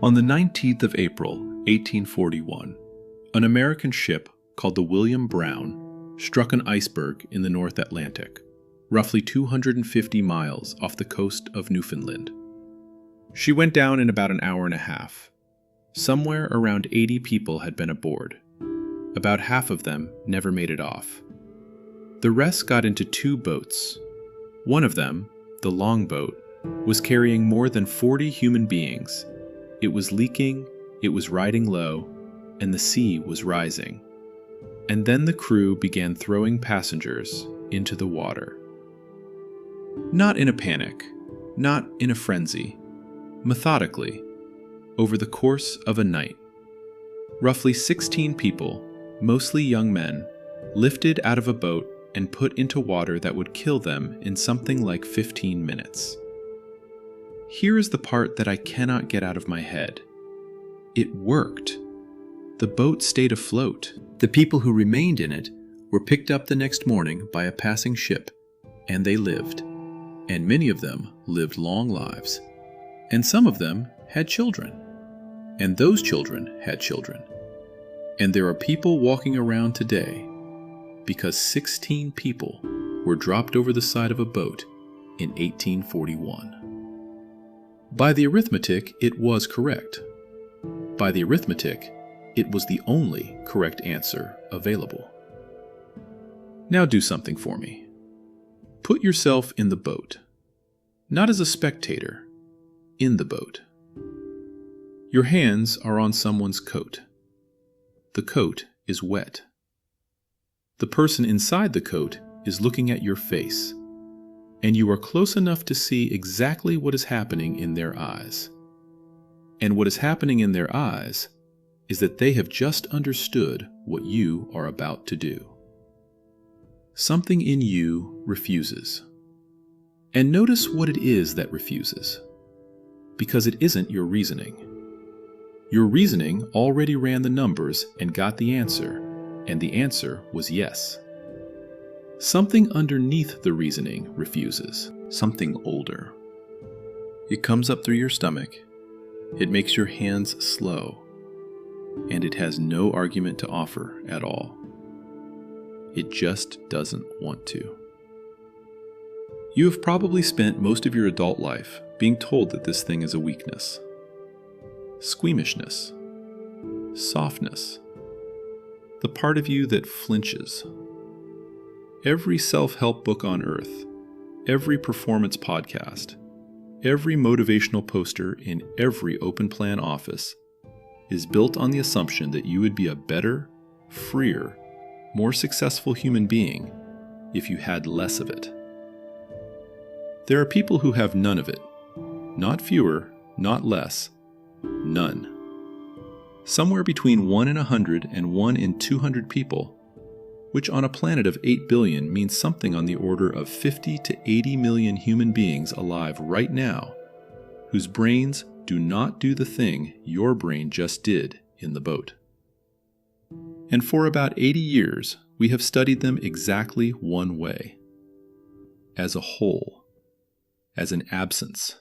On the 19th of April, 1841, an American ship called the William Brown struck an iceberg in the North Atlantic, roughly 250 miles off the coast of Newfoundland. She went down in about an hour and a half. Somewhere around 80 people had been aboard. About half of them never made it off. The rest got into two boats. One of them, the longboat, was carrying more than 40 human beings. It was leaking, it was riding low, and the sea was rising. And then the crew began throwing passengers into the water. Not in a panic, not in a frenzy, methodically, over the course of a night. Roughly 16 people, mostly young men, lifted out of a boat and put into water that would kill them in something like 15 minutes. Here is the part that I cannot get out of my head. It worked. The boat stayed afloat. The people who remained in it were picked up the next morning by a passing ship, and they lived. And many of them lived long lives. And some of them had children. And those children had children. And there are people walking around today because 16 people were dropped over the side of a boat in 1841. By the arithmetic, it was correct. By the arithmetic, it was the only correct answer available. Now do something for me. Put yourself in the boat. Not as a spectator, in the boat. Your hands are on someone's coat. The coat is wet. The person inside the coat is looking at your face, and you are close enough to see exactly what is happening in their eyes. And what is happening in their eyes is that they have just understood what you are about to do. Something in you refuses. And notice what it is that refuses, because it isn't your reasoning. Your reasoning already ran the numbers and got the answer, and the answer was yes. Something underneath the reasoning refuses, something older. It comes up through your stomach, it makes your hands slow, and it has no argument to offer at all. It just doesn't want to. You have probably spent most of your adult life being told that this thing is a weakness. Squeamishness. Softness. The part of you that flinches. Every self-help book on earth, every performance podcast, every motivational poster in every open plan office is built on the assumption that you would be a better, freer, more successful human being if you had less of it. There are people who have none of it. Not fewer, not less. None. Somewhere between 1 in 100 and 1 in 200 people, which on a planet of 8 billion means something on the order of 50 to 80 million human beings alive right now, whose brains do not do the thing your brain just did in the boat. And for about 80 years, we have studied them exactly one way. As a whole. As an absence.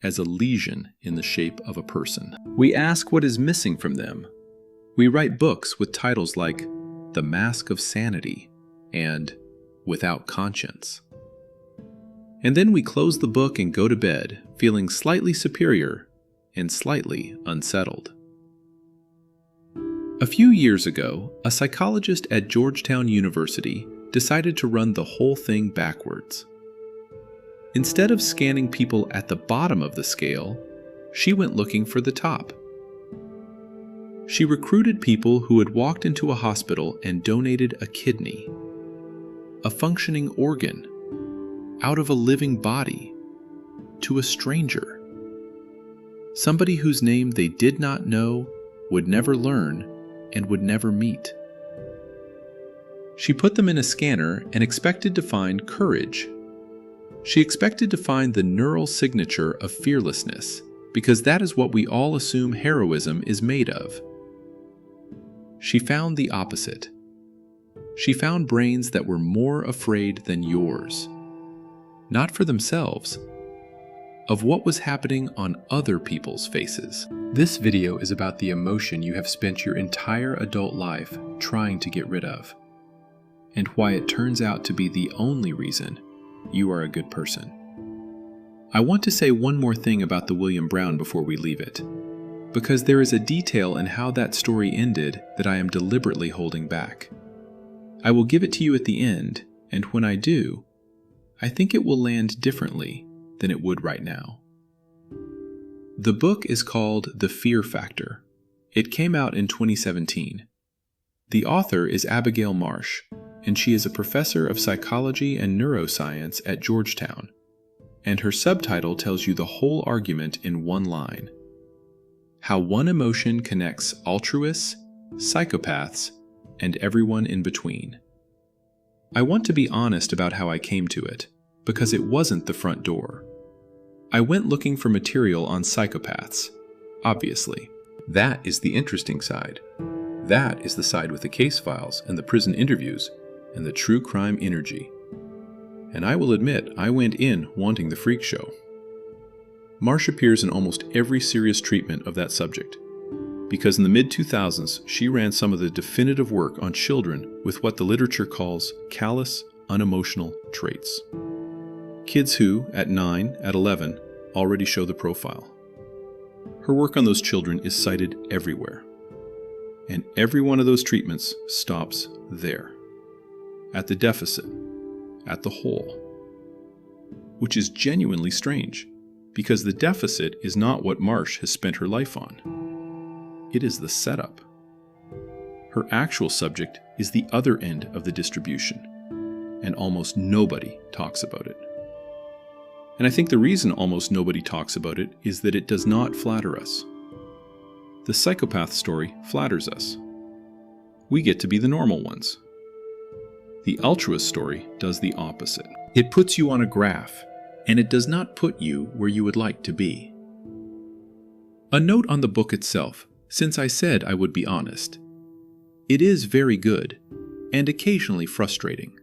As a lesion in the shape of a person. We ask what is missing from them. We write books with titles like The Mask of Sanity and Without Conscience. And then we close the book and go to bed, feeling slightly superior and slightly unsettled. A few years ago, a psychologist at Georgetown University decided to run the whole thing backwards. Instead of scanning people at the bottom of the scale, she went looking for the top. She recruited people who had walked into a hospital and donated a kidney, a functioning organ, out of a living body, to a stranger. Somebody whose name they did not know, would never learn, and would never meet. She put them in a scanner and expected to find courage. She expected to find the neural signature of fearlessness, because that is what we all assume heroism is made of. She found the opposite. She found brains that were more afraid than yours. Not for themselves, of what was happening on other people's faces. This video is about the emotion you have spent your entire adult life trying to get rid of, and why it turns out to be the only reason you are a good person. I want to say one more thing about the William Brown before we leave it, because there is a detail in how that story ended that I am deliberately holding back. I will give it to you at the end, and when I do, I think it will land differently than it would right now. The book is called The Fear Factor. It came out in 2017. The author is Abigail Marsh, and she is a professor of psychology and neuroscience at Georgetown, and her subtitle tells you the whole argument in one line: how one emotion connects altruists, psychopaths, and everyone in between. I want to be honest about how I came to it, because it wasn't the front door. I went looking for material on psychopaths, obviously. That is the interesting side. That is the side with the case files and the prison interviews and the true crime energy. And I will admit, I went in wanting the freak show. Marsh appears in almost every serious treatment of that subject, because in the mid-2000s, she ran some of the definitive work on children with what the literature calls callous, unemotional traits. Kids who, at 9, at 11, already show the profile. Her work on those children is cited everywhere. And every one of those treatments stops there, at the deficit, at the hole. Which is genuinely strange, because the deficit is not what Marsh has spent her life on. It is the setup. Her actual subject is the other end of the distribution, and almost nobody talks about it. And I think the reason almost nobody talks about it is that it does not flatter us. The psychopath story flatters us. We get to be the normal ones. The altruist story does the opposite. It puts you on a graph, and it does not put you where you would like to be. A note on the book itself, since I said I would be honest. It is very good, and occasionally frustrating.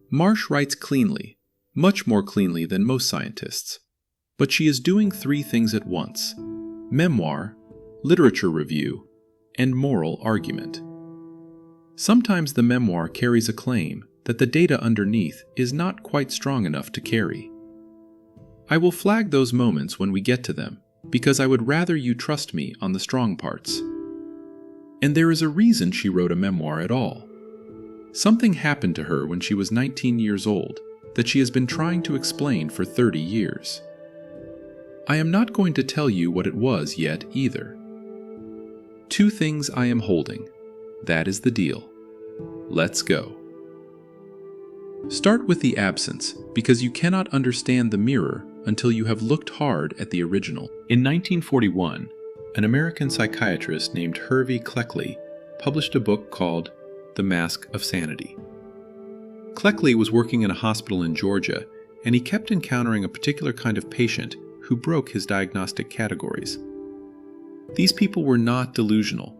Marsh writes cleanly, much more cleanly than most scientists, but she is doing three things at once: memoir, literature review, and moral argument. Sometimes the memoir carries a claim that the data underneath is not quite strong enough to carry. I will flag those moments when we get to them, because I would rather you trust me on the strong parts. And there is a reason she wrote a memoir at all. Something happened to her when she was 19 years old that she has been trying to explain for 30 years. I am not going to tell you what it was yet either. Two things I am holding. That is the deal. Let's go. Start with the absence, because you cannot understand the mirror until you have looked hard at the original. In 1941, an American psychiatrist named Hervey Cleckley published a book called The Mask of Sanity. Cleckley was working in a hospital in Georgia, and he kept encountering a particular kind of patient who broke his diagnostic categories. These people were not delusional.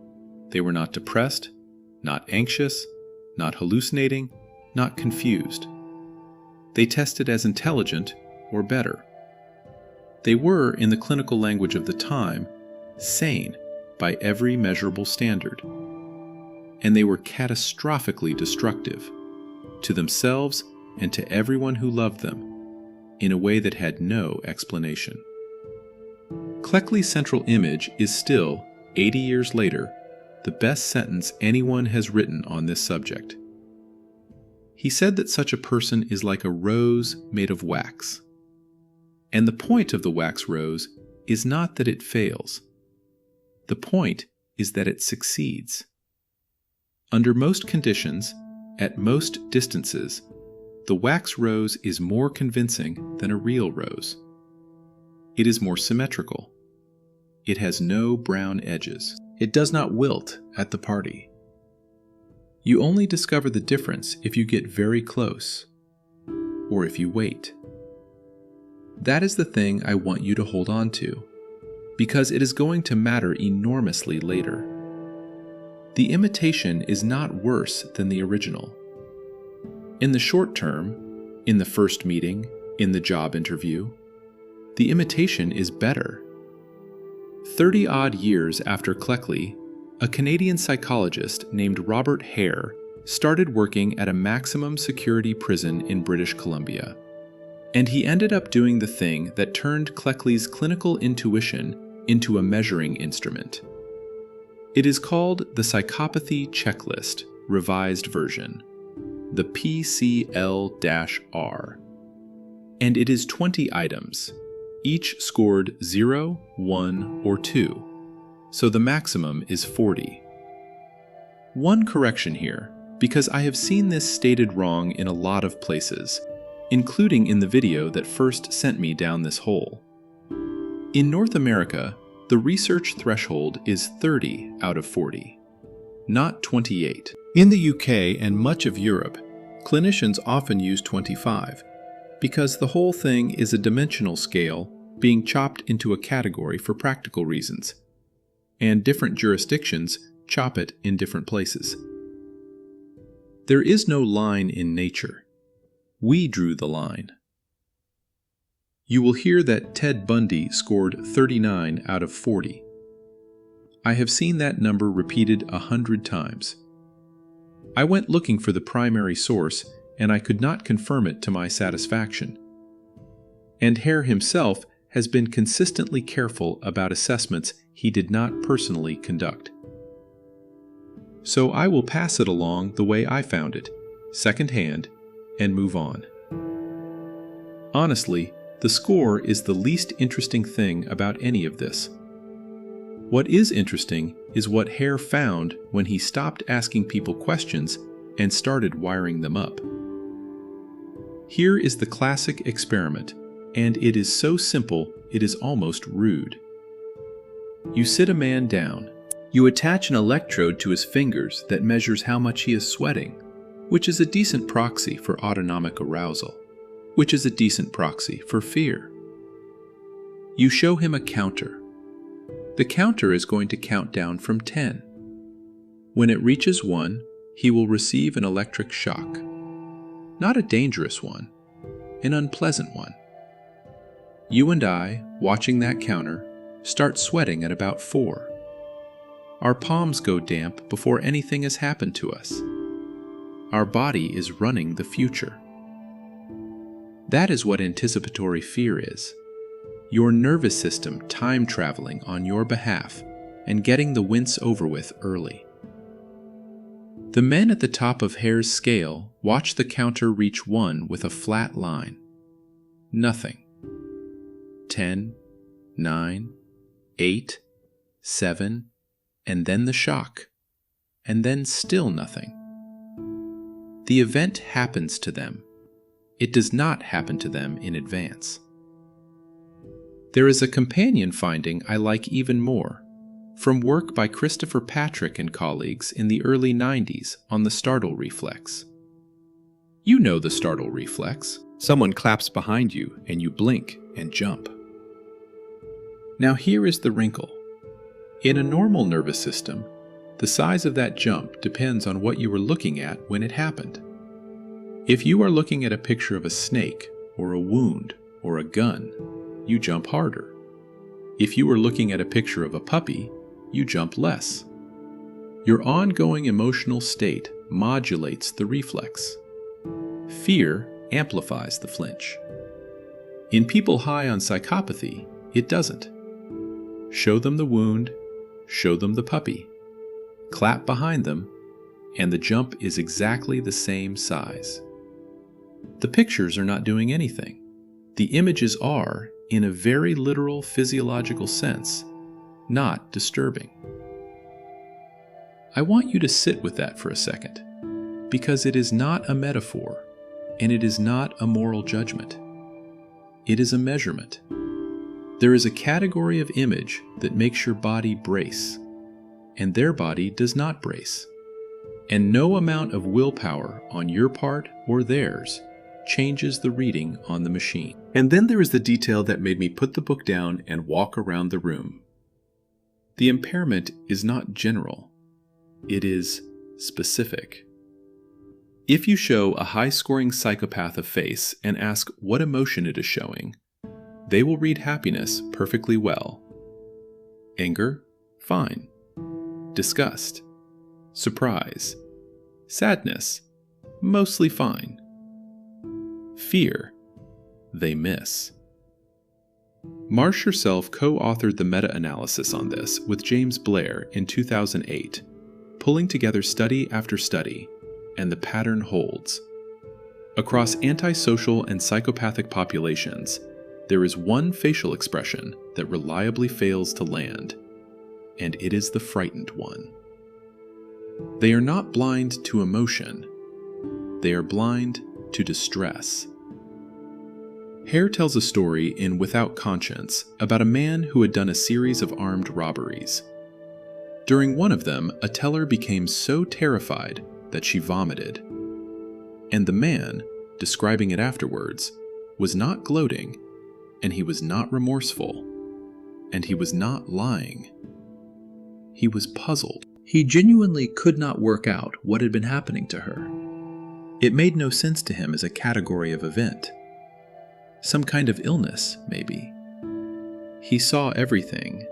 They were not depressed, not anxious, not hallucinating, not confused. They tested as intelligent or better. They were, in the clinical language of the time, sane by every measurable standard. And they were catastrophically destructive, to themselves and to everyone who loved them, in a way that had no explanation. Cleckley's central image is still, 80 years later, the best sentence anyone has written on this subject. He said that such a person is like a rose made of wax. And the point of the wax rose is not that it fails. The point is that it succeeds. Under most conditions, at most distances, the wax rose is more convincing than a real rose. It is more symmetrical. It has no brown edges. It does not wilt at the party. You only discover the difference if you get very close, or if you wait. That is the thing I want you to hold on to, because it is going to matter enormously later. The imitation is not worse than the original. In the short term, in the first meeting, in the job interview, the imitation is better. 30-odd years after Cleckley, a Canadian psychologist named Robert Hare started working at a maximum security prison in British Columbia. And he ended up doing the thing that turned Cleckley's clinical intuition into a measuring instrument. It is called the Psychopathy Checklist, revised version, the PCL-R. And it is 20 items, each scored 0, 1, or 2, so the maximum is 40. One correction here, because I have seen this stated wrong in a lot of places, including in the video that first sent me down this hole. In North America, the research threshold is 30 out of 40, not 28. In the UK and much of Europe, clinicians often use 25, because the whole thing is a dimensional scale being chopped into a category for practical reasons, and different jurisdictions chop it in different places. There is no line in nature. We drew the line. You will hear that Ted Bundy scored 39 out of 40. I have seen that number repeated 100 times. I went looking for the primary source, and I could not confirm it to my satisfaction. And Hare himself has been consistently careful about assessments he did not personally conduct. So I will pass it along the way I found it, secondhand, and move on. Honestly, the score is the least interesting thing about any of this. What is interesting is what Hare found when he stopped asking people questions and started wiring them up. Here is the classic experiment, and it is so simple it is almost rude. You sit a man down. You attach an electrode to his fingers that measures how much he is sweating, which is a decent proxy for autonomic arousal, which is a decent proxy for fear. You show him a counter. The counter is going to count down from 10. When it reaches 1, he will receive an electric shock. Not a dangerous one, an unpleasant one. You and I, watching that counter, start sweating at about 4. Our palms go damp before anything has happened to us. Our body is running the future. That is what anticipatory fear is. Your nervous system time-traveling on your behalf and getting the wince over with early. The men at the top of Hare's scale watch the counter reach 1 with a flat line. Nothing. 10, 9, 8, 7, and then the shock, and then still nothing. The event happens to them. It does not happen to them in advance. There is a companion finding I like even more, from work by Christopher Patrick and colleagues in the early 90s on the startle reflex. You know the startle reflex. Someone claps behind you and you blink and jump. Now here is the wrinkle. In a normal nervous system, the size of that jump depends on what you were looking at when it happened. If you are looking at a picture of a snake, or a wound, or a gun, you jump harder. If you are looking at a picture of a puppy, you jump less. Your ongoing emotional state modulates the reflex. Fear amplifies the flinch. In people high on psychopathy, it doesn't. Show them the wound, show them the puppy, clap behind them, and the jump is exactly the same size. The pictures are not doing anything. The images are, in a very literal physiological sense, not disturbing. I want you to sit with that for a second, because it is not a metaphor, and it is not a moral judgment. It is a measurement. There is a category of image that makes your body brace, and their body does not brace. And no amount of willpower on your part or theirs changes the reading on the machine. And then there is the detail that made me put the book down and walk around the room. The impairment is not general. It is specific. If you show a high-scoring psychopath a face and ask what emotion it is showing, They will read happiness perfectly well. Anger, fine. Disgust, surprise. Sadness, mostly fine. Fear, they miss. Marsh herself co-authored the meta-analysis on this with James Blair in 2008, pulling together study after study, and the pattern holds. Across antisocial and psychopathic populations, there is one facial expression that reliably fails to land, and it is the frightened one. They are not blind to emotion. They are blind to distress. Hare tells a story in Without Conscience about a man who had done a series of armed robberies. During one of them, a teller became so terrified that she vomited. And the man, describing it afterwards, was not gloating, and he was not remorseful, and he was not lying. He was puzzled. He genuinely could not work out what had been happening to her. It made no sense to him as a category of event. Some kind of illness, maybe. He saw everything.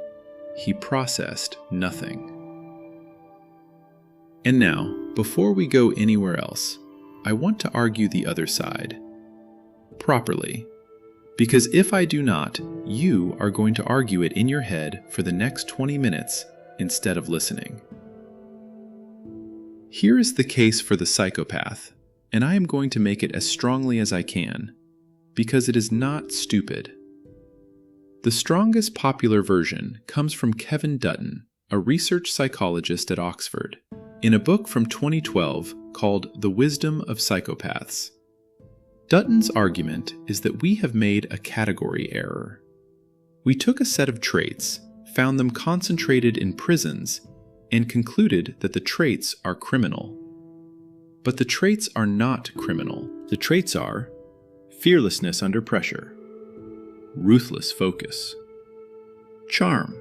He processed nothing. And now, before we go anywhere else, I want to argue the other side. Properly. Because if I do not, you are going to argue it in your head for the next 20 minutes instead of listening. Here is the case for the psychopath, and I am going to make it as strongly as I can, because it is not stupid. The strongest popular version comes from Kevin Dutton, a research psychologist at Oxford, in a book from 2012 called The Wisdom of Psychopaths. Dutton's argument is that we have made a category error. We took a set of traits, found them concentrated in prisons, and concluded that the traits are criminal. But the traits are not criminal. The traits are fearlessness under pressure, ruthless focus, charm,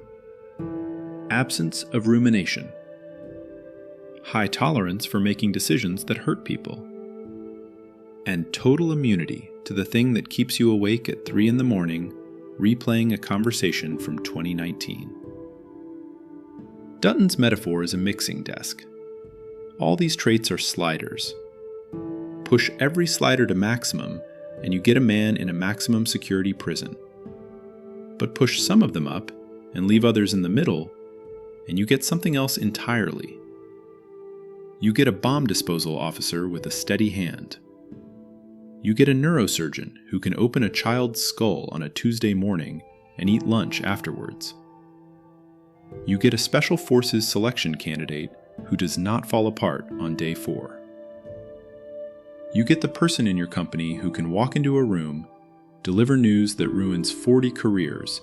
absence of rumination, high tolerance for making decisions that hurt people, and total immunity to the thing that keeps you awake at 3 a.m, replaying a conversation from 2019. Dutton's metaphor is a mixing desk. All these traits are sliders. Push every slider to maximum, and you get a man in a maximum security prison. But push some of them up, and leave others in the middle, and you get something else entirely. You get a bomb disposal officer with a steady hand. You get a neurosurgeon who can open a child's skull on a Tuesday morning and eat lunch afterwards. You get a special forces selection candidate who does not fall apart on day 4. You get the person in your company who can walk into a room, deliver news that ruins 40 careers,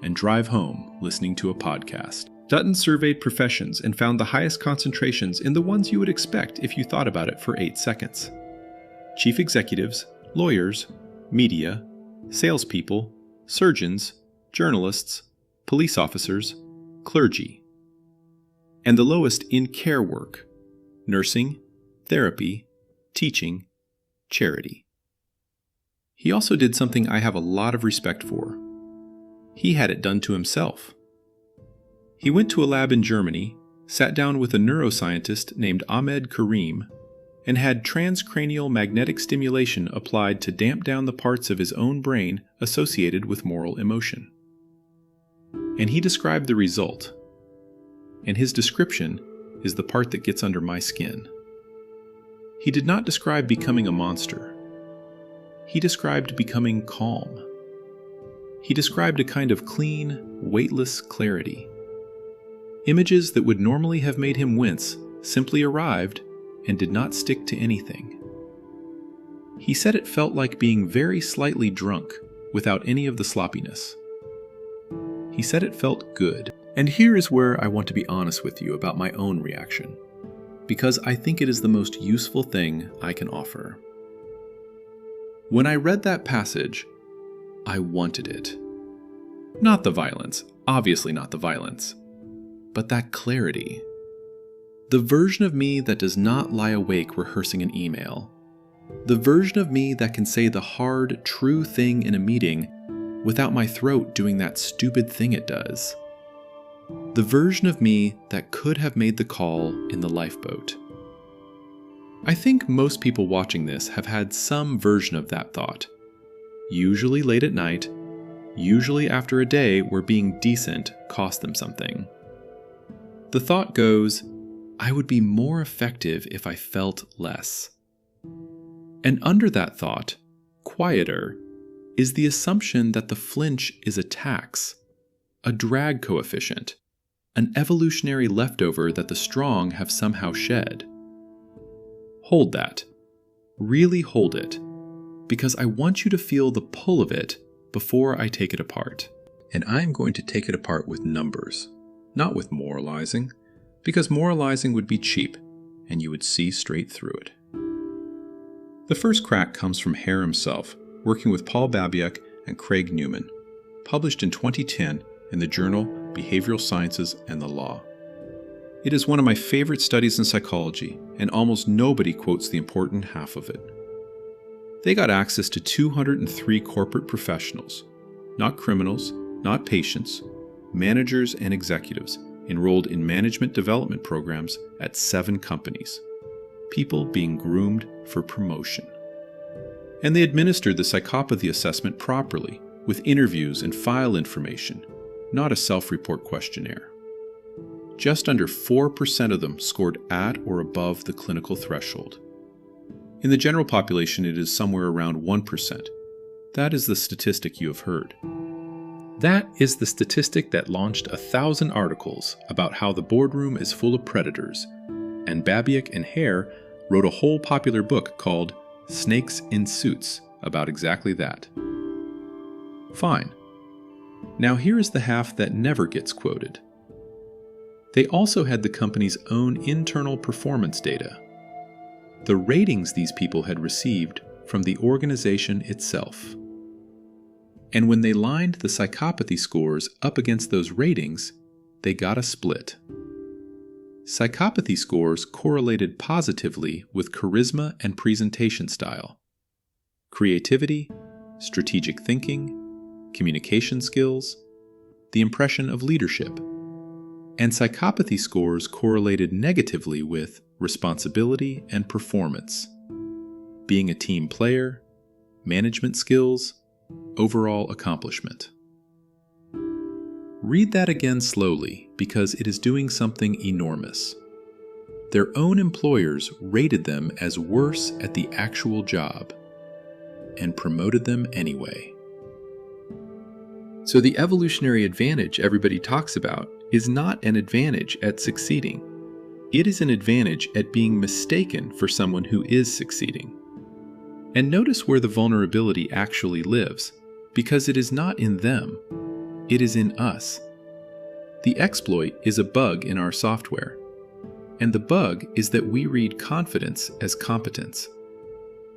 and drive home listening to a podcast. Dutton surveyed professions and found the highest concentrations in the ones you would expect if you thought about it for 8 seconds. Chief executives, lawyers, media, salespeople, surgeons, journalists, police officers, clergy. And the lowest in care work, nursing, therapy, teaching, charity. He also did something I have a lot of respect for. He had it done to himself. He went to a lab in Germany, sat down with a neuroscientist named Ahmed Karim, and had transcranial magnetic stimulation applied to damp down the parts of his own brain associated with moral emotion. And he described the result. And his description is the part that gets under my skin. He did not describe becoming a monster. He described becoming calm. He described a kind of clean, weightless clarity. Images that would normally have made him wince simply arrived and did not stick to anything. He said it felt like being very slightly drunk without any of the sloppiness. He said it felt good. And here is where I want to be honest with you about my own reaction, because I think it is the most useful thing I can offer. When I read that passage, I wanted it. Not the violence, obviously not the violence, but that clarity. The version of me that does not lie awake rehearsing an email. The version of me that can say the hard, true thing in a meeting without my throat doing that stupid thing it does. The version of me that could have made the call in the lifeboat. I think most people watching this have had some version of that thought. Usually late at night, usually after a day where being decent cost them something. The thought goes, I would be more effective if I felt less. And under that thought, quieter, is the assumption that the flinch is a tax, a drag coefficient, an evolutionary leftover that the strong have somehow shed. Hold that. Really hold it, because I want you to feel the pull of it before I take it apart. And I'm going to take it apart with numbers, not with moralizing, because moralizing would be cheap, and you would see straight through it. The first crack comes from Hare himself, working with Paul Babiak and Craig Newman, published in 2010 in the journal Behavioral Sciences and the Law. It is one of my favorite studies in psychology, and almost nobody quotes the important half of it. They got access to 203 corporate professionals, not criminals, not patients, managers and executives, enrolled in management development programs at 7 companies, people being groomed for promotion. And they administered the psychopathy assessment properly, with interviews and file information, not a self-report questionnaire. Just under 4% of them scored at or above the clinical threshold. In the general population, it is somewhere around 1%. That is the statistic you have heard. That is the statistic that launched 1,000 articles about how the boardroom is full of predators, and Babiak and Hare wrote a whole popular book called Snakes in Suits about exactly that. Fine. Now here is the half that never gets quoted. They also had the company's own internal performance data, the ratings these people had received from the organization itself. And when they lined the psychopathy scores up against those ratings, they got a split. Psychopathy scores correlated positively with charisma and presentation style, creativity, strategic thinking, communication skills, the impression of leadership. And psychopathy scores correlated negatively with responsibility and performance, being a team player, management skills, overall accomplishment. Read that again slowly because it is doing something enormous. Their own employers rated them as worse at the actual job and promoted them anyway. So the evolutionary advantage everybody talks about is not an advantage at succeeding. It is an advantage at being mistaken for someone who is succeeding. And notice where the vulnerability actually lives, because it is not in them, it is in us. The exploit is a bug in our software, and the bug is that we read confidence as competence.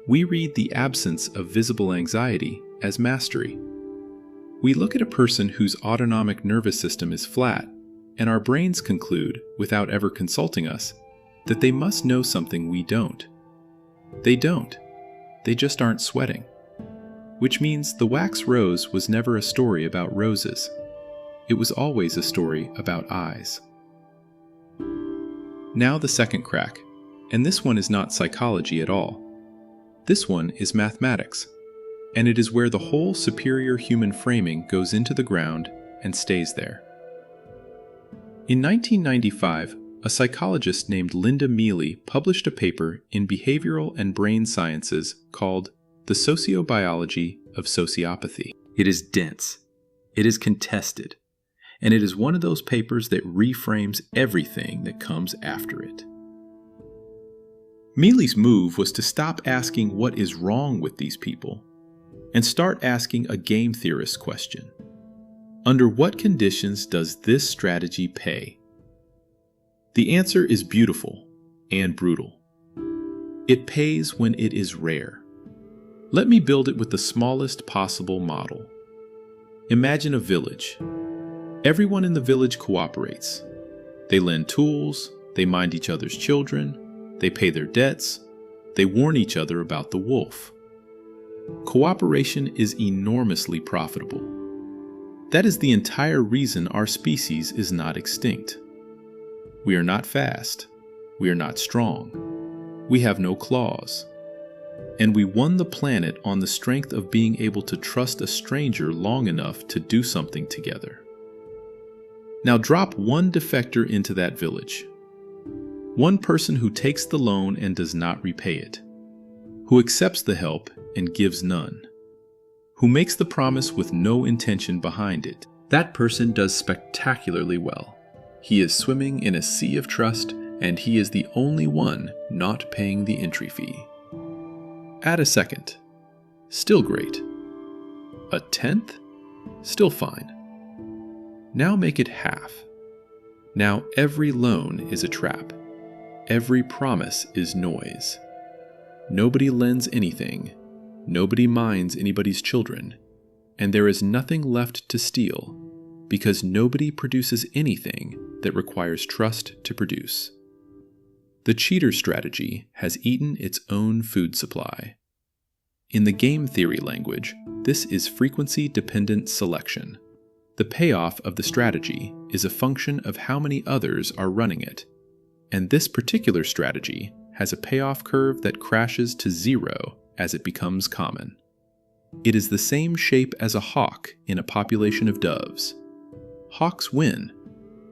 We read the absence of visible anxiety as mastery. We look at a person whose autonomic nervous system is flat, and our brains conclude, without ever consulting us, that they must know something we don't. They don't. They just aren't sweating. Which means the wax rose was never a story about roses. It was always a story about eyes. Now the second crack, and this one is not psychology at all. This one is mathematics, and it is where the whole superior human framing goes into the ground and stays there. In 1995, a psychologist named Linda Mealy published a paper in Behavioral and Brain Sciences called The Sociobiology of Sociopathy. It is dense, it is contested, and it is one of those papers that reframes everything that comes after it. Mealy's move was to stop asking what is wrong with these people and start asking a game theorist question. Under what conditions does this strategy pay? The answer is beautiful and brutal. It pays when it is rare. Let me build it with the smallest possible model. Imagine a village. Everyone in the village cooperates. They lend tools, they mind each other's children, they pay their debts, they warn each other about the wolf. Cooperation is enormously profitable. That is the entire reason our species is not extinct. We are not fast. We are not strong. We have no claws. And we won the planet on the strength of being able to trust a stranger long enough to do something together. Now drop one defector into that village. One person who takes the loan and does not repay it. Who accepts the help and gives none. Who makes the promise with no intention behind it. That person does spectacularly well. He is swimming in a sea of trust, and he is the only one not paying the entry fee. Add a second. Still great. A tenth? Still fine. Now make it half. Now every loan is a trap. Every promise is noise. Nobody lends anything. Nobody minds anybody's children. And there is nothing left to steal, because nobody produces anything that requires trust to produce. The cheater strategy has eaten its own food supply. In the game theory language, this is frequency-dependent selection. The payoff of the strategy is a function of how many others are running it, and this particular strategy has a payoff curve that crashes to zero as it becomes common. It is the same shape as a hawk in a population of doves. Hawks win,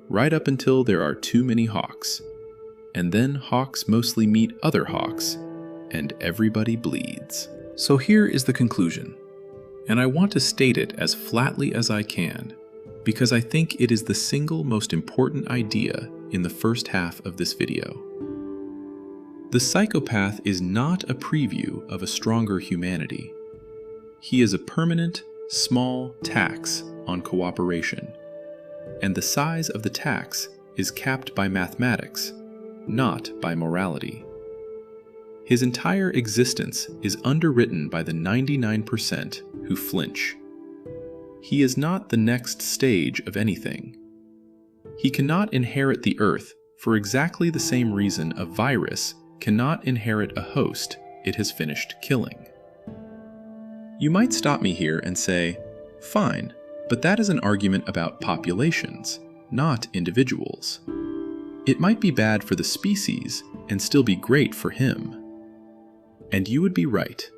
right up until there are too many hawks. And then hawks mostly meet other hawks, and everybody bleeds. So here is the conclusion, and I want to state it as flatly as I can, because I think it is the single most important idea in the first half of this video. The psychopath is not a preview of a stronger humanity. He is a permanent, small tax on cooperation, and the size of the tax is capped by mathematics, not by morality. His entire existence is underwritten by the 99% who flinch. He is not the next stage of anything. He cannot inherit the earth for exactly the same reason a virus cannot inherit a host it has finished killing. You might stop me here and say, fine, but that is an argument about populations, not individuals. It might be bad for the species and still be great for him. And you would be right,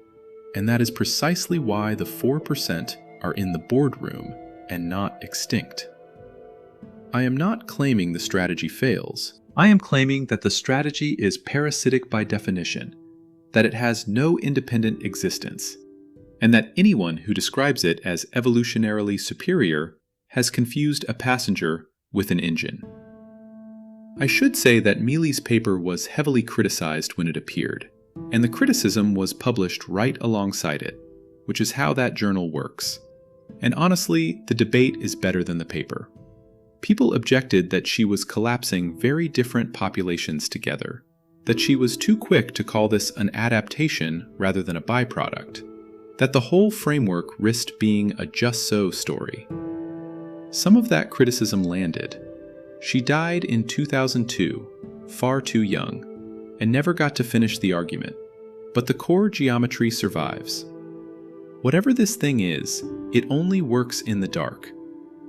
and that is precisely why the 4% are in the boardroom and not extinct. I am not claiming the strategy fails. I am claiming that the strategy is parasitic by definition, that it has no independent existence, and that anyone who describes it as evolutionarily superior has confused a passenger with an engine. I should say that Mealy's paper was heavily criticized when it appeared, and the criticism was published right alongside it, which is how that journal works. And honestly, the debate is better than the paper. People objected that she was collapsing very different populations together, that she was too quick to call this an adaptation rather than a byproduct, that the whole framework risked being a just-so story. Some of that criticism landed. She died in 2002, far too young, and never got to finish the argument, but the core geometry survives. Whatever this thing is, it only works in the dark,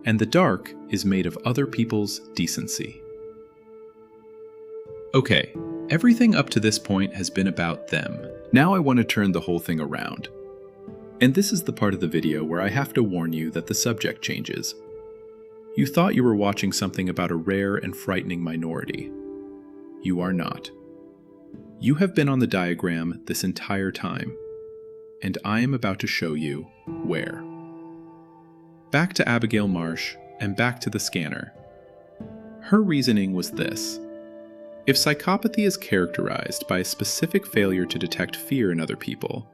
and the dark is made of other people's decency. Okay, everything up to this point has been about them. Now I want to turn the whole thing around. And this is the part of the video where I have to warn you that the subject changes. You thought you were watching something about a rare and frightening minority. You are not. You have been on the diagram this entire time, and I am about to show you where. Back to Abigail Marsh, and back to the scanner. Her reasoning was this. If psychopathy is characterized by a specific failure to detect fear in other people,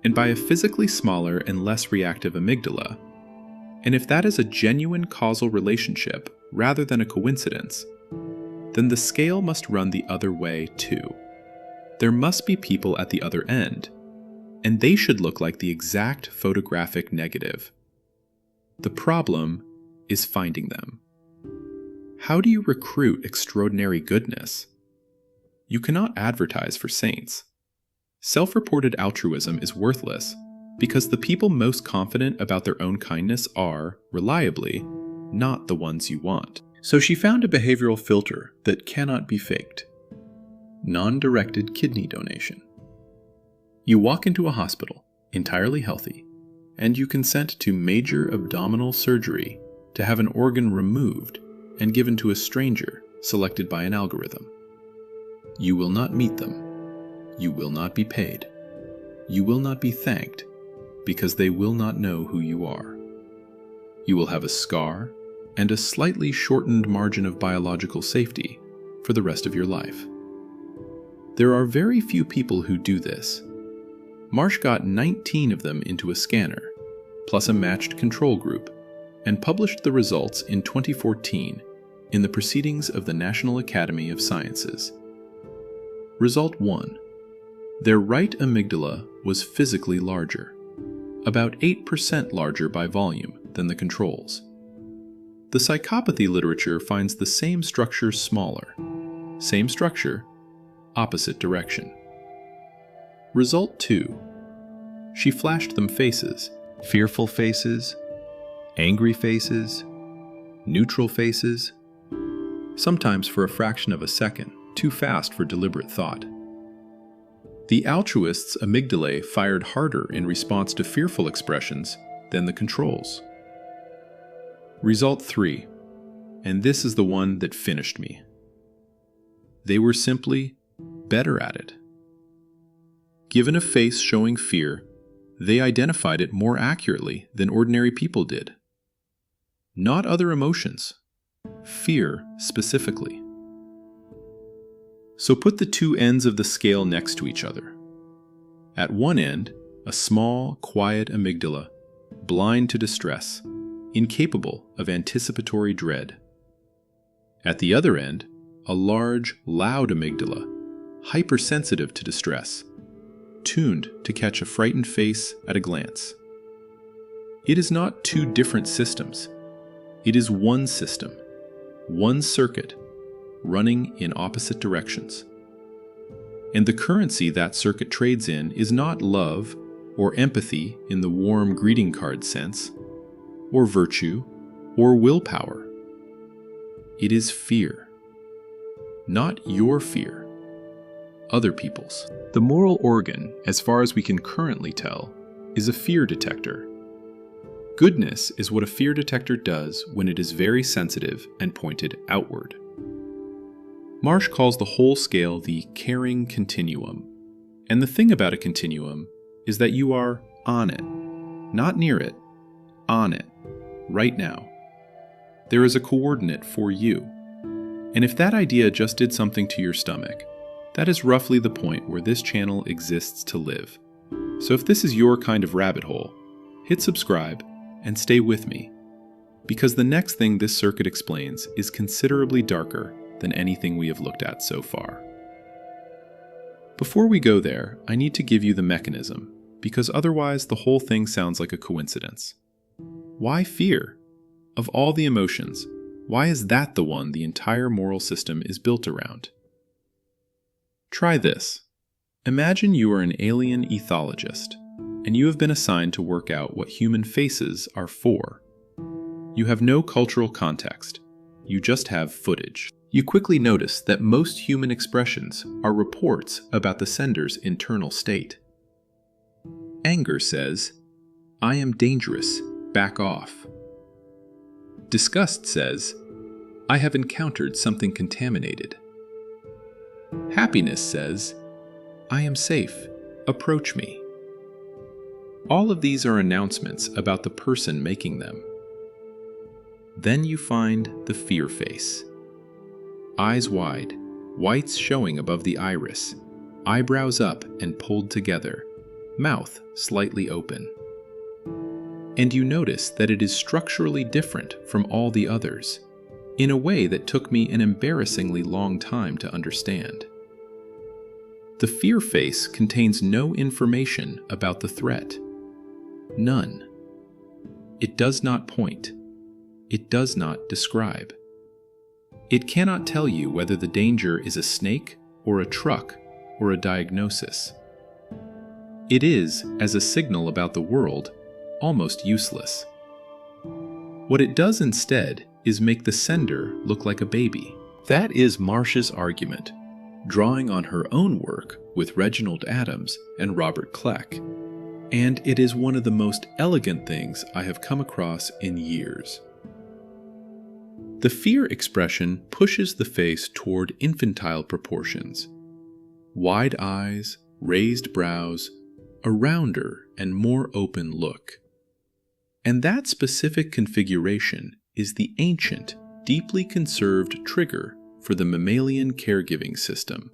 and by a physically smaller and less reactive amygdala, and if that is a genuine causal relationship rather than a coincidence, then the scale must run the other way too. There must be people at the other end, and they should look like the exact photographic negative. The problem is finding them. How do you recruit extraordinary goodness? You cannot advertise for saints. Self-reported altruism is worthless, because the people most confident about their own kindness are, reliably, not the ones you want. So she found a behavioral filter that cannot be faked. Non-directed kidney donation. You walk into a hospital, entirely healthy, and you consent to major abdominal surgery to have an organ removed and given to a stranger selected by an algorithm. You will not meet them. You will not be paid. You will not be thanked because they will not know who you are. You will have a scar and a slightly shortened margin of biological safety for the rest of your life. There are very few people who do this. Marsh got 19 of them into a scanner, plus a matched control group, and published the results in 2014 in the Proceedings of the National Academy of Sciences. Result 1. Their right amygdala was physically larger, about 8% larger by volume than the controls. The psychopathy literature finds the same structure smaller. Same structure, opposite direction. Result 2. She flashed them faces, fearful faces, angry faces, neutral faces, sometimes for a fraction of a second, too fast for deliberate thought. The altruists' amygdalae fired harder in response to fearful expressions than the controls. Result 3, and this is the one that finished me. They were simply better at it. Given a face showing fear, they identified it more accurately than ordinary people did. Not other emotions, fear specifically. So put the two ends of the scale next to each other. At one end, a small, quiet amygdala, blind to distress, incapable of anticipatory dread. At the other end, a large, loud amygdala, hypersensitive to distress, tuned to catch a frightened face at a glance. It is not two different systems. It is one system, one circuit, running in opposite directions. And the currency that circuit trades in is not love or empathy in the warm greeting card sense, or virtue, or willpower. It is fear. Not your fear, other people's. The moral organ, as far as we can currently tell, is a fear detector. Goodness is what a fear detector does when it is very sensitive and pointed outward. Marsh calls the whole scale the caring continuum. And the thing about a continuum is that you are on it, not near it, on it, right now. There is a coordinate for you. And if that idea just did something to your stomach, that is roughly the point where this channel exists to live. So if this is your kind of rabbit hole, hit subscribe and stay with me, because the next thing this circuit explains is considerably darker than anything we have looked at so far. Before we go there, I need to give you the mechanism, because otherwise the whole thing sounds like a coincidence. Why fear? Of all the emotions, why is that the one the entire moral system is built around? Try this. Imagine you are an alien ethologist, and you have been assigned to work out what human faces are for. You have no cultural context. You just have footage. You quickly notice that most human expressions are reports about the sender's internal state. Anger says, "I am dangerous, back off." Disgust says, "I have encountered something contaminated." Happiness says, "I am safe, approach me." All of these are announcements about the person making them. Then you find the fear face. Eyes wide, whites showing above the iris, eyebrows up and pulled together, mouth slightly open. And you notice that it is structurally different from all the others, in a way that took me an embarrassingly long time to understand. The fear face contains no information about the threat. None. It does not point. It does not describe. It cannot tell you whether the danger is a snake or a truck or a diagnosis. It is, as a signal about the world, almost useless. What it does instead is make the sender look like a baby. That is Marsh's argument, drawing on her own work with Reginald Adams and Robert Kleck, and it is one of the most elegant things I have come across in years. The fear expression pushes the face toward infantile proportions. Wide eyes, raised brows, a rounder and more open look. And that specific configuration is the ancient, deeply conserved trigger for the mammalian caregiving system.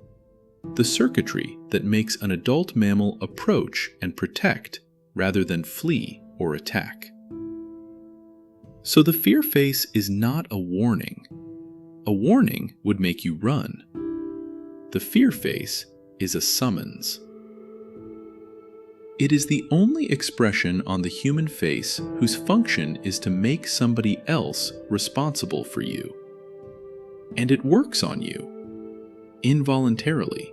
The circuitry that makes an adult mammal approach and protect rather than flee or attack. So the fear face is not a warning. A warning would make you run. The fear face is a summons. It is the only expression on the human face whose function is to make somebody else responsible for you. And it works on you, involuntarily,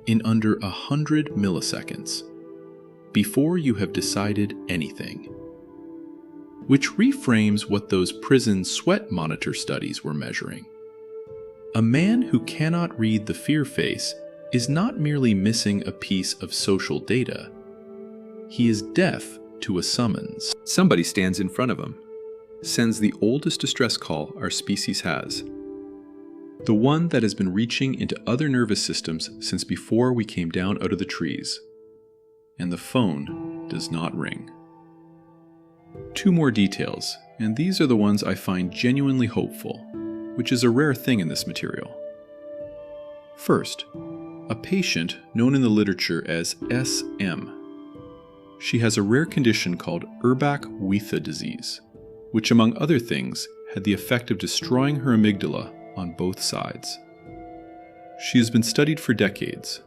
in under 100 milliseconds, before you have decided anything. Which reframes what those prison sweat monitor studies were measuring. A man who cannot read the fear face is not merely missing a piece of social data. He is deaf to a summons. Somebody stands in front of him, sends the oldest distress call our species has. The one that has been reaching into other nervous systems since before we came down out of the trees. And the phone does not ring. 2 more details, and these are the ones I find genuinely hopeful, which is a rare thing in this material. First, a patient known in the literature as SM. She has a rare condition called Urbach-Wiethe disease, which among other things had the effect of destroying her amygdala on both sides. She has been studied for decades.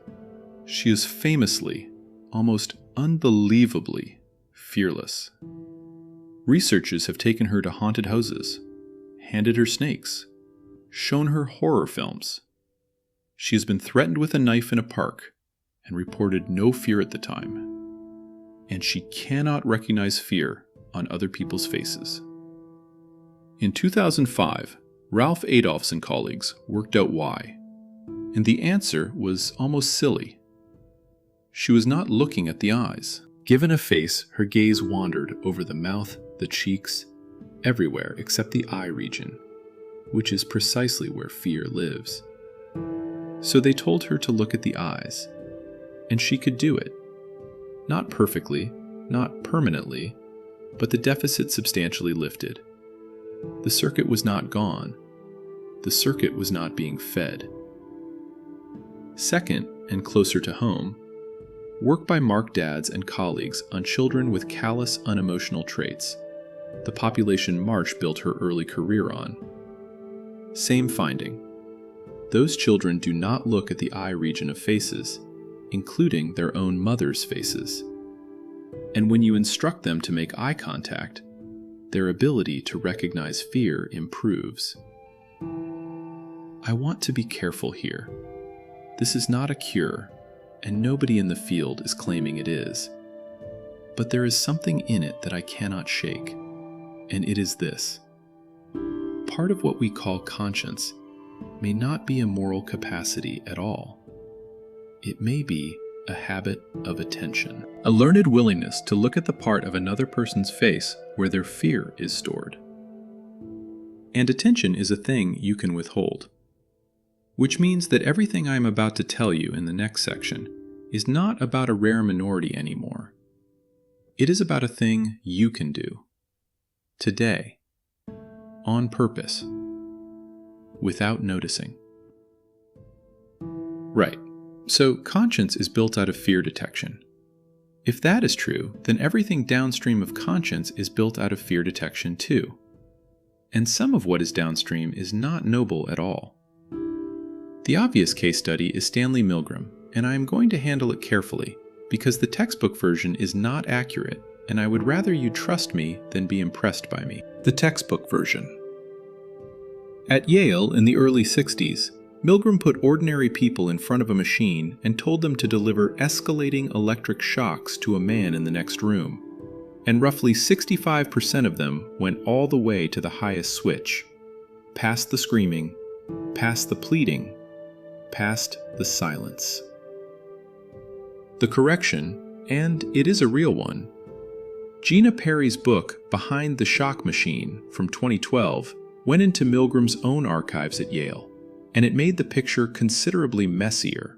She is famously, almost unbelievably, fearless. Researchers have taken her to haunted houses, handed her snakes, shown her horror films. She has been threatened with a knife in a park and reported no fear at the time. And she cannot recognize fear on other people's faces. In 2005, Ralph Adolphs and colleagues worked out why, and the answer was almost silly. She was not looking at the eyes. Given a face, her gaze wandered over the mouth, the cheeks, everywhere except the eye region, which is precisely where fear lives. So they told her to look at the eyes, and she could do it. Not perfectly, not permanently, but the deficit substantially lifted. The circuit was not gone. The circuit was not being fed. Second, and closer to home, work by Mark Dadds and colleagues on children with callous, unemotional traits, the population Marsh built her early career on. Same finding. Those children do not look at the eye region of faces, including their own mother's faces. And when you instruct them to make eye contact, their ability to recognize fear improves. I want to be careful here. This is not a cure, and nobody in the field is claiming it is. But there is something in it that I cannot shake, and it is this. Part of what we call conscience may not be a moral capacity at all. It may be a habit of attention, a learned willingness to look at the part of another person's face where their fear is stored. And attention is a thing you can withhold. Which means that everything I am about to tell you in the next section is not about a rare minority anymore. It is about a thing you can do. Today. On purpose. Without noticing. Right. So conscience is built out of fear detection. If that is true, then everything downstream of conscience is built out of fear detection too. And some of what is downstream is not noble at all. The obvious case study is Stanley Milgram, and I am going to handle it carefully, because the textbook version is not accurate, and I would rather you trust me than be impressed by me. The textbook version. At Yale in the early 60s, Milgram put ordinary people in front of a machine and told them to deliver escalating electric shocks to a man in the next room. And roughly 65% of them went all the way to the highest switch, past the screaming, past the pleading, past the silence. The correction, and it is a real one. Gina Perry's book, Behind the Shock Machine, from 2012, went into Milgram's own archives at Yale, and it made the picture considerably messier.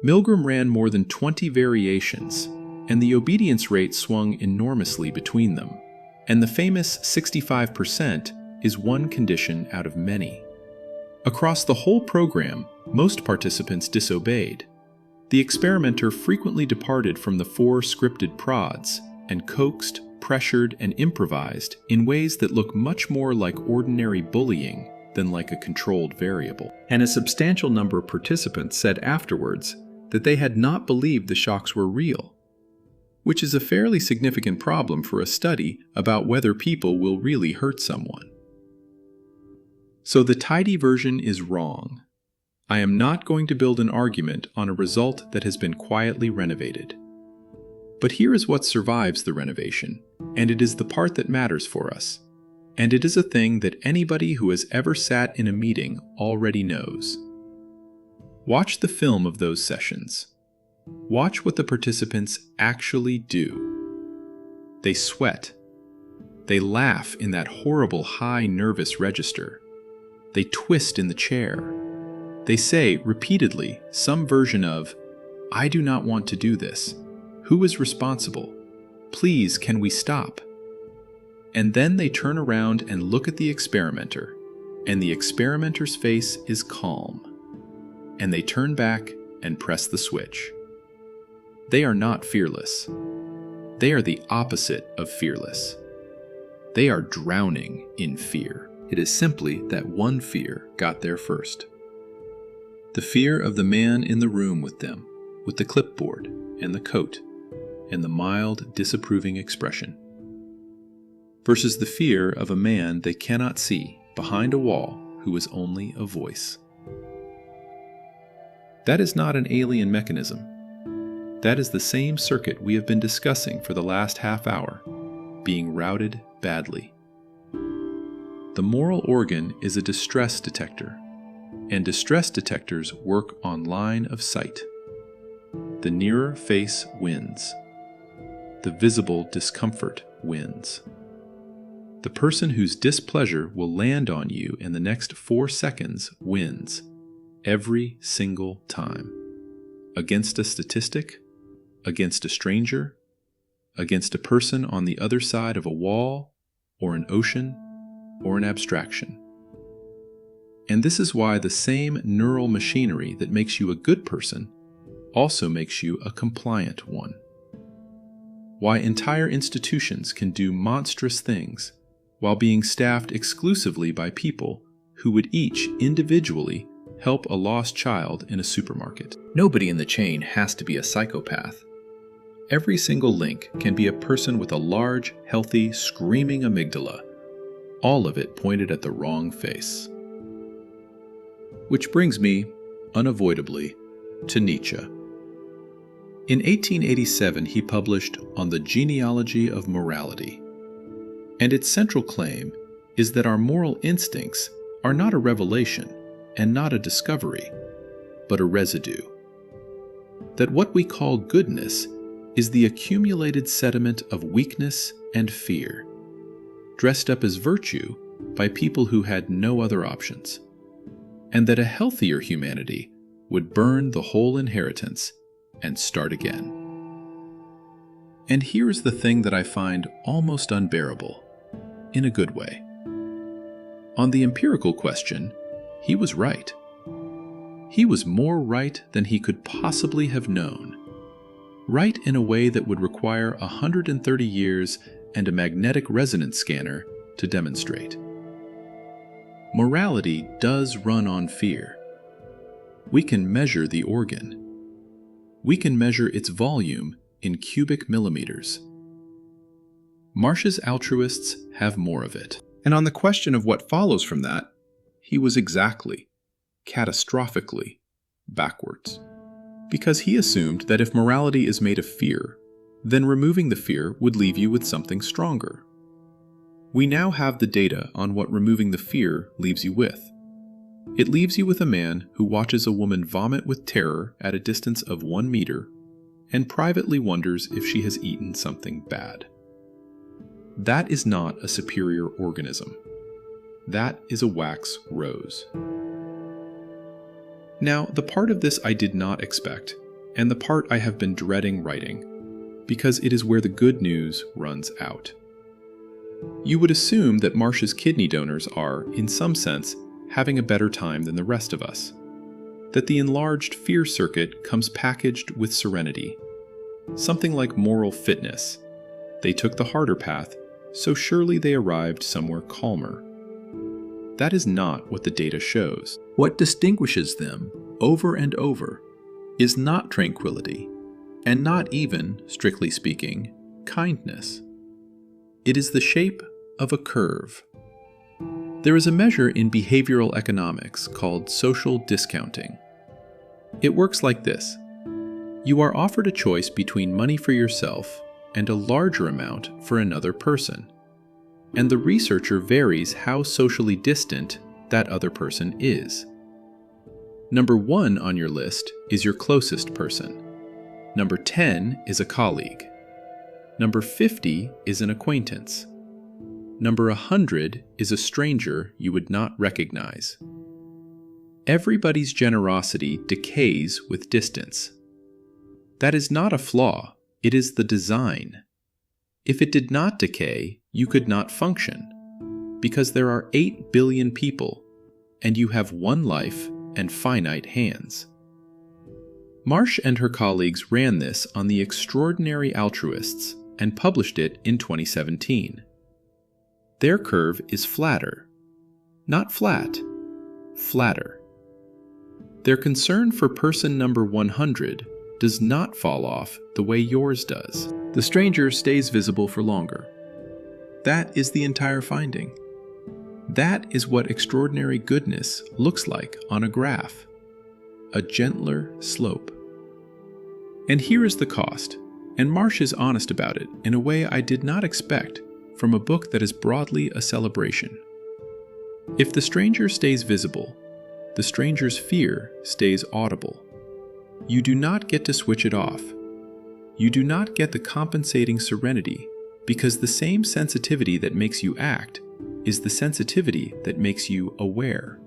Milgram ran more than 20 variations, and the obedience rate swung enormously between them, and the famous 65% is one condition out of many. Across the whole program, most participants disobeyed. The experimenter frequently departed from the 4 scripted prods and coaxed, pressured, and improvised in ways that look much more like ordinary bullying than like a controlled variable. And a substantial number of participants said afterwards that they had not believed the shocks were real, which is a fairly significant problem for a study about whether people will really hurt someone. So the tidy version is wrong. I am not going to build an argument on a result that has been quietly renovated. But here is what survives the renovation, and it is the part that matters for us. And it is a thing that anybody who has ever sat in a meeting already knows. Watch the film of those sessions. Watch what the participants actually do. They sweat. They laugh in that horrible high nervous register. They twist in the chair. They say repeatedly some version of, "I do not want to do this. Who is responsible? Please, can we stop?" And then they turn around and look at the experimenter, and the experimenter's face is calm. And they turn back and press the switch. They are not fearless. They are the opposite of fearless. They are drowning in fear. It is simply that one fear got there first. The fear of the man in the room with them, with the clipboard and the coat, and the mild, disapproving expression, versus the fear of a man they cannot see behind a wall who is only a voice. That is not an alien mechanism. That is the same circuit we have been discussing for the last half hour, being routed badly. The moral organ is a distress detector, and distress detectors work on line of sight. The nearer face wins. The visible discomfort wins. The person whose displeasure will land on you in the next 4 seconds wins, every single time. Against a statistic, against a stranger, against a person on the other side of a wall, or an ocean, or an abstraction. And this is why the same neural machinery that makes you a good person also makes you a compliant one. Why entire institutions can do monstrous things while being staffed exclusively by people who would each individually help a lost child in a supermarket. Nobody in the chain has to be a psychopath. Every single link can be a person with a large, healthy, screaming amygdala, all of it pointed at the wrong face. Which brings me, unavoidably, to Nietzsche. In 1887, he published On the Genealogy of Morality, and its central claim is that our moral instincts are not a revelation and not a discovery, but a residue. That what we call goodness is the accumulated sediment of weakness and fear, dressed up as virtue by people who had no other options, and that a healthier humanity would burn the whole inheritance and start again. And here's the thing that I find almost unbearable, in a good way. On the empirical question, he was right. He was more right than he could possibly have known. Right in a way that would require 130 years and a magnetic resonance scanner to demonstrate. Morality does run on fear. We can measure the organ. We can measure its volume in cubic millimeters. Marsh's altruists have more of it. And on the question of what follows from that, he was exactly. catastrophically, backwards. Because he assumed that if morality is made of fear, then removing the fear would leave you with something stronger. We now have the data on what removing the fear leaves you with. It leaves you with a man who watches a woman vomit with terror at a distance of 1 meter and privately wonders if she has eaten something bad. That is not a superior organism. That is a wax rose. Now, the part of this I did not expect, and the part I have been dreading writing, because it is where the good news runs out. You would assume that Marsh's kidney donors are, in some sense, having a better time than the rest of us. That the enlarged fear circuit comes packaged with serenity. Something like moral fitness. They took the harder path, so surely they arrived somewhere calmer. That is not what the data shows. What distinguishes them, over and over, is not tranquility, and not even, strictly speaking, kindness. It is the shape of a curve. There is a measure in behavioral economics called social discounting. It works like this. You are offered a choice between money for yourself and a larger amount for another person, and the researcher varies how socially distant that other person is. Number 1 on your list is your closest person. Number 10 is a colleague. Number 50 is an acquaintance. Number 100 is a stranger you would not recognize. Everybody's generosity decays with distance. That is not a flaw, it is the design. If it did not decay, you could not function, because there are 8 billion people, and you have 1 life and finite hands. Marsh and her colleagues ran this on the Extraordinary Altruists and published it in 2017. Their curve is flatter. Not flat, flatter. Their concern for person number 100 does not fall off the way yours does. The stranger stays visible for longer. That is the entire finding. That is what extraordinary goodness looks like on a graph. A gentler slope. And here is the cost, and Marsh is honest about it in a way I did not expect from a book that is broadly a celebration. If the stranger stays visible, the stranger's fear stays audible. You do not get to switch it off. You do not get the compensating serenity, because the same sensitivity that makes you act is the sensitivity that makes you aware.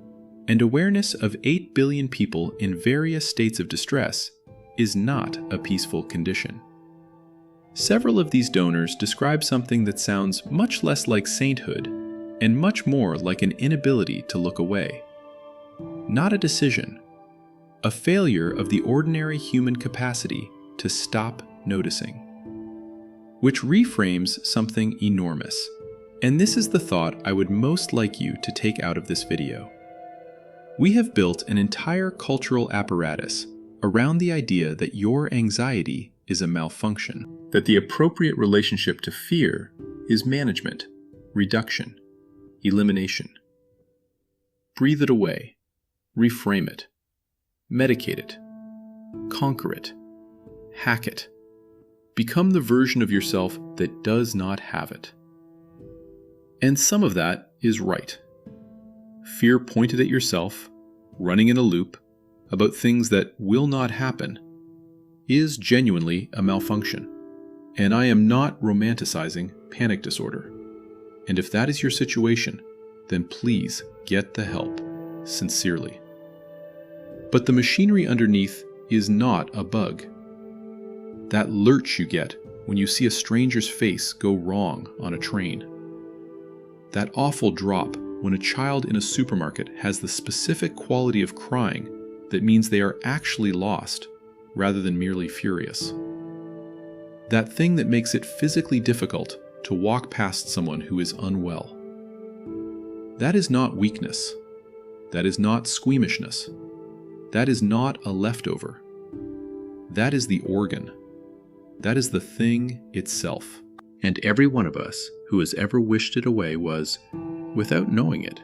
And awareness of 8 billion people in various states of distress is not a peaceful condition. Several of these donors describe something that sounds much less like sainthood and much more like an inability to look away. Not a decision, a failure of the ordinary human capacity to stop noticing. Which reframes something enormous. And this is the thought I would most like you to take out of this video. We have built an entire cultural apparatus around the idea that your anxiety is a malfunction, that the appropriate relationship to fear is management, reduction, elimination. Breathe it away, reframe it, medicate it, conquer it, hack it, become the version of yourself that does not have it. And some of that is right. Fear pointed at yourself, running in a loop, about things that will not happen, is genuinely a malfunction. And I am not romanticizing panic disorder. And if that is your situation, then please get the help, sincerely. But the machinery underneath is not a bug. That lurch you get when you see a stranger's face go wrong on a train. That awful drop when a child in a supermarket has the specific quality of crying that means they are actually lost rather than merely furious. That thing that makes it physically difficult to walk past someone who is unwell. That is not weakness. That is not squeamishness. That is not a leftover. That is the organ. That is the thing itself. And every one of us who has ever wished it away was, without knowing it,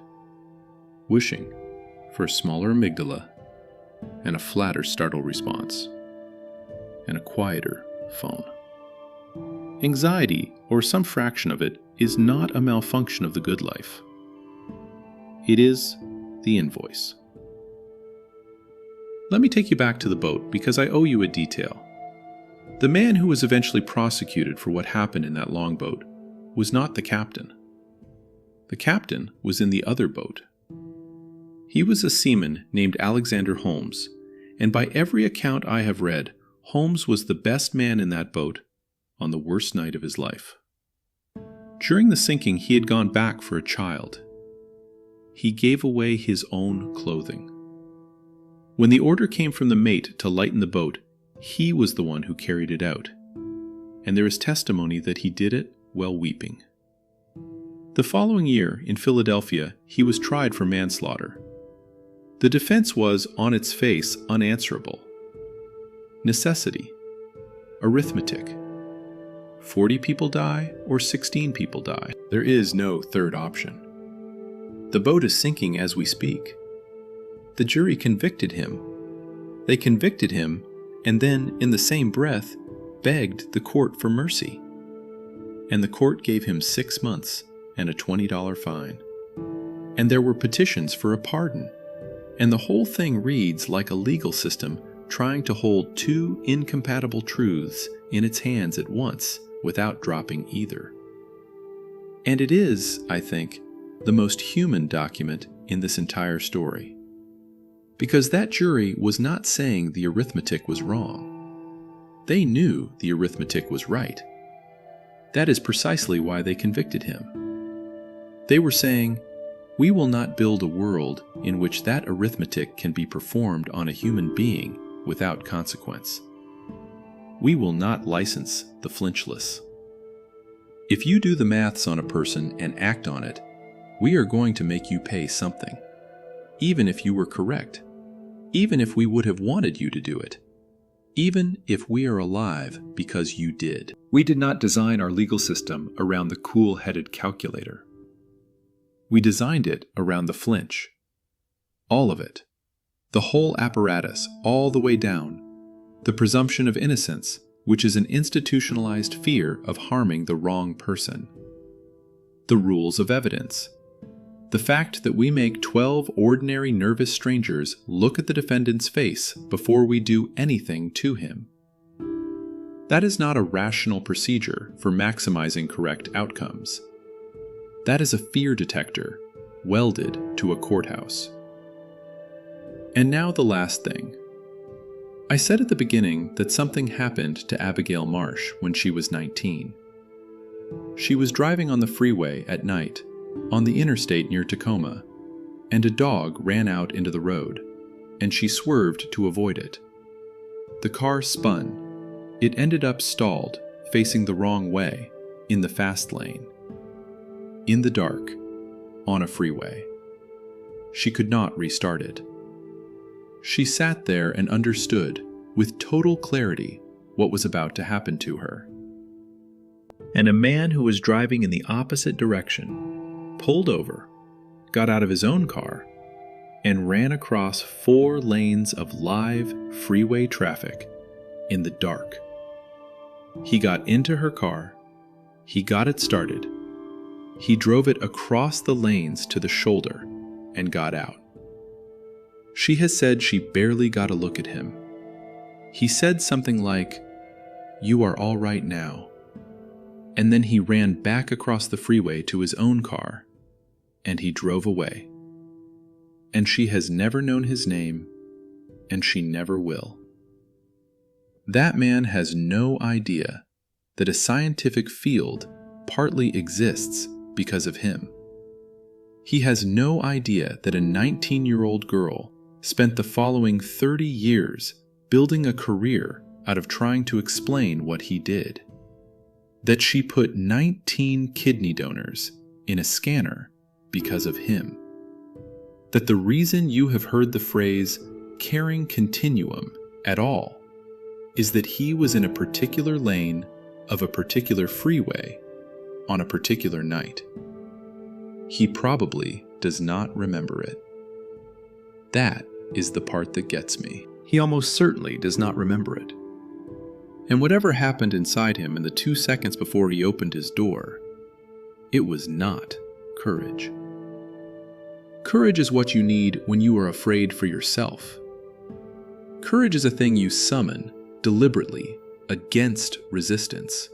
wishing for a smaller amygdala and a flatter startle response, and a quieter phone. Anxiety, or some fraction of it, is not a malfunction of the good life. It is the invoice. Let me take you back to the boat because I owe you a detail. The man who was eventually prosecuted for what happened in that longboat was not the captain. The captain was in the other boat. He was a seaman named Alexander Holmes, and by every account I have read, Holmes was the best man in that boat on the worst night of his life. During the sinking, he had gone back for a child. He gave away his own clothing. When the order came from the mate to lighten the boat, he was the one who carried it out, and there is testimony that he did it while weeping. The following year, in Philadelphia, he was tried for manslaughter. The defense was, on its face, unanswerable. Necessity. Arithmetic. 40 people die or 16 people die. There is no third option. The boat is sinking as we speak. The jury convicted him. They convicted him and then, in the same breath, begged the court for mercy. And the court gave him 6 months and a $20 fine. And there were petitions for a pardon. And the whole thing reads like a legal system trying to hold two incompatible truths in its hands at once without dropping either. And it is, I think, the most human document in this entire story. Because that jury was not saying the arithmetic was wrong. They knew the arithmetic was right. That is precisely why they convicted him. They were saying, "We will not build a world in which that arithmetic can be performed on a human being without consequence. We will not license the flinchless. If you do the maths on a person and act on it, we are going to make you pay something, even if you were correct, even if we would have wanted you to do it, even if we are alive because you did." We did not design our legal system around the cool-headed calculator. We designed it around the flinch. All of it. The whole apparatus, all the way down. The presumption of innocence, which is an institutionalized fear of harming the wrong person. The rules of evidence. The fact that we make 12 ordinary nervous strangers look at the defendant's face before we do anything to him. That is not a rational procedure for maximizing correct outcomes. That is a fear detector welded to a courthouse. And now the last thing. I said at the beginning that something happened to Abigail Marsh when she was 19. She was driving on the freeway at night, on the interstate near Tacoma, and a dog ran out into the road, and she swerved to avoid it. The car spun. It ended up stalled, facing the wrong way, in the fast lane. In the dark, on a freeway. She could not restart it. She sat there and understood, with total clarity, what was about to happen to her. And a man who was driving in the opposite direction pulled over, got out of his own car, and ran across 4 lanes of live freeway traffic in the dark. He got into her car, he got it started, he drove it across the lanes to the shoulder and got out. She has said she barely got a look at him. He said something like, "You are all right now." And then he ran back across the freeway to his own car, and he drove away. And she has never known his name, and she never will. That man has no idea that a scientific field partly exists because of him. He has no idea that a 19-year-old girl spent the following 30 years building a career out of trying to explain what he did. That she put 19 kidney donors in a scanner because of him. That the reason you have heard the phrase caring continuum at all is that he was in a particular lane of a particular freeway on a particular night. He probably does not remember it. That is the part that gets me. He almost certainly does not remember it. And whatever happened inside him in the 2 seconds before he opened his door, it was not courage. Courage is what you need when you are afraid for yourself. Courage is a thing you summon deliberately against resistance.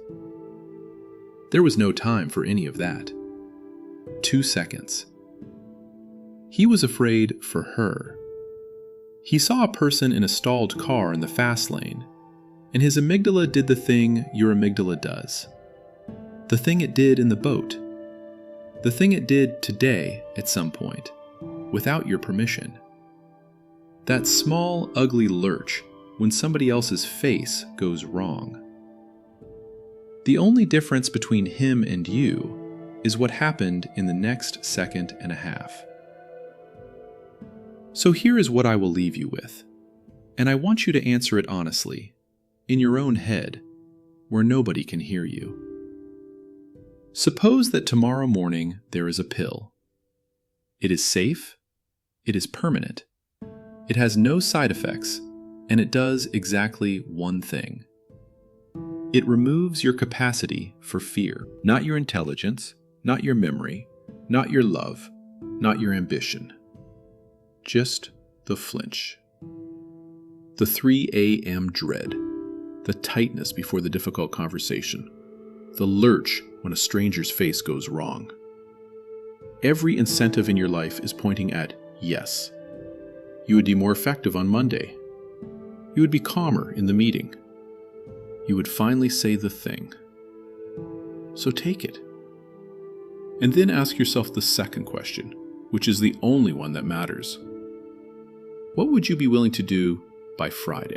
There was no time for any of that. 2 seconds. He was afraid for her. He saw a person in a stalled car in the fast lane, and his amygdala did the thing your amygdala does. The thing it did in the boat. The thing it did today at some point, without your permission. That small, ugly lurch when somebody else's face goes wrong. The only difference between him and you is what happened in the next second and a half. So here is what I will leave you with, and I want you to answer it honestly, in your own head, where nobody can hear you. Suppose that tomorrow morning there is a pill. It is safe, it is permanent, it has no side effects, and it does exactly one thing. It removes your capacity for fear, not your intelligence, not your memory, not your love, not your ambition. Just the flinch. The 3 a.m. dread, the tightness before the difficult conversation, the lurch when a stranger's face goes wrong. Every incentive in your life is pointing at yes. You would be more effective on Monday. You would be calmer in the meeting. You would finally say the thing. So take it. And then ask yourself the second question, which is the only one that matters. What would you be willing to do by Friday?